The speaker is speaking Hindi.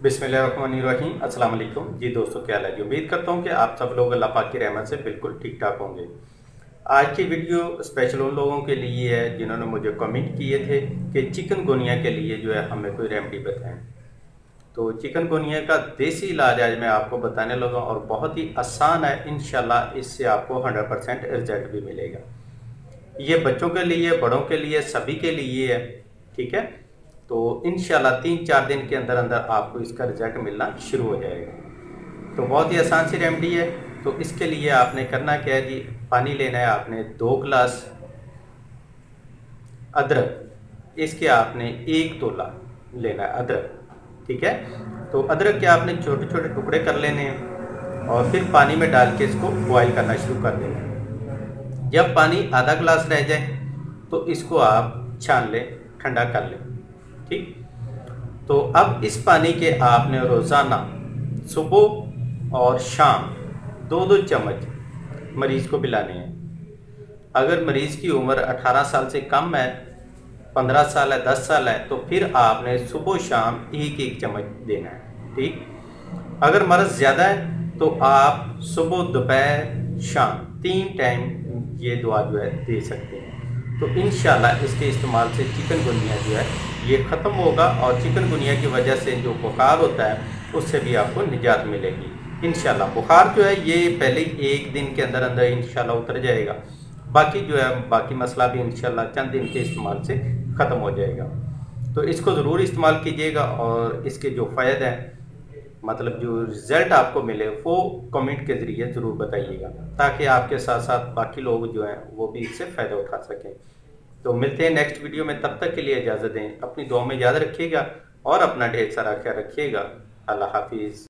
बिस्मिल्लाहिर्रहमानिर्रहीम। अस्सलाम वालेकुम जी दोस्तों, क्या हाल है जी। उम्मीद करता हूँ कि आप सब लोग अल्लाह पाक की रहमत से बिल्कुल ठीक ठाक होंगे। आज की वीडियो स्पेशल उन लोगों के लिए है जिन्होंने मुझे कमेंट किए थे कि चिकनगुनिया के लिए जो है हमें कोई रेमेडी बताएं। तो चिकनगुनिया का देसी इलाज आज मैं आपको बताने लगा और बहुत ही आसान है। इंशाल्लाह इससे आपको 100% रिजल्ट भी मिलेगा। ये बच्चों के लिए, बड़ों के लिए, सभी के लिए है। ठीक है, तो इंशाल्लाह 3-4 दिन के अंदर अंदर आपको इसका रिजल्ट मिलना शुरू हो जाएगा। तो बहुत ही आसान सी रेमेडी है। तो इसके लिए आपने करना क्या है जी, पानी लेना है आपने 2 गिलास, अदरक इसके आपने 1 तोला लेना है अदरक। ठीक है, तो अदरक के आपने छोटे छोटे टुकड़े कर लेने हैं और फिर पानी में डाल के इसको बॉईल करना शुरू कर देना है। जब पानी आधा गिलास रह जाए तो इसको आप छान लें, ठंडा कर लें। ठीक, तो अब इस पानी के आपने रोज़ाना सुबह और शाम 2-2 चम्मच मरीज़ को पिलाने हैं। अगर मरीज़ की उम्र 18 साल से कम है, 15 साल है, 10 साल है, तो फिर आपने सुबह शाम 1-1 चम्मच देना है। ठीक, अगर मर्ज़ ज़्यादा है तो आप सुबह दोपहर शाम 3 टाइम ये दुआ जो है दे सकते हैं। तो इंशाल्लाह इसके इस्तेमाल से चिकनगुनिया जो है ये ख़त्म होगा और चिकनगुनिया की वजह से जो बुखार होता है उससे भी आपको निजात मिलेगी। इंशाल्लाह बुखार जो है ये पहले 1 दिन के अंदर अंदर इंशाल्लाह उतर जाएगा। बाकी जो है बाकी मसला भी इंशाल्लाह चंद दिन के इस्तेमाल से ख़त्म हो जाएगा। तो इसको ज़रूर इस्तेमाल कीजिएगा और इसके जो फ़ायदे हैं, मतलब जो रिज़ल्ट आपको मिले, वो कमेंट के ज़रिए ज़रूर बताइएगा ताकि आपके साथ साथ बाकी लोग जो हैं वो भी इससे फ़ायदा उठा सकें। तो मिलते हैं नेक्स्ट वीडियो में, तब तक के लिए इजाज़त दें। अपनी दुआ में याद रखिएगा और अपना ढेर सारा ख्याल रखिएगा। अल्लाह हाफिज़।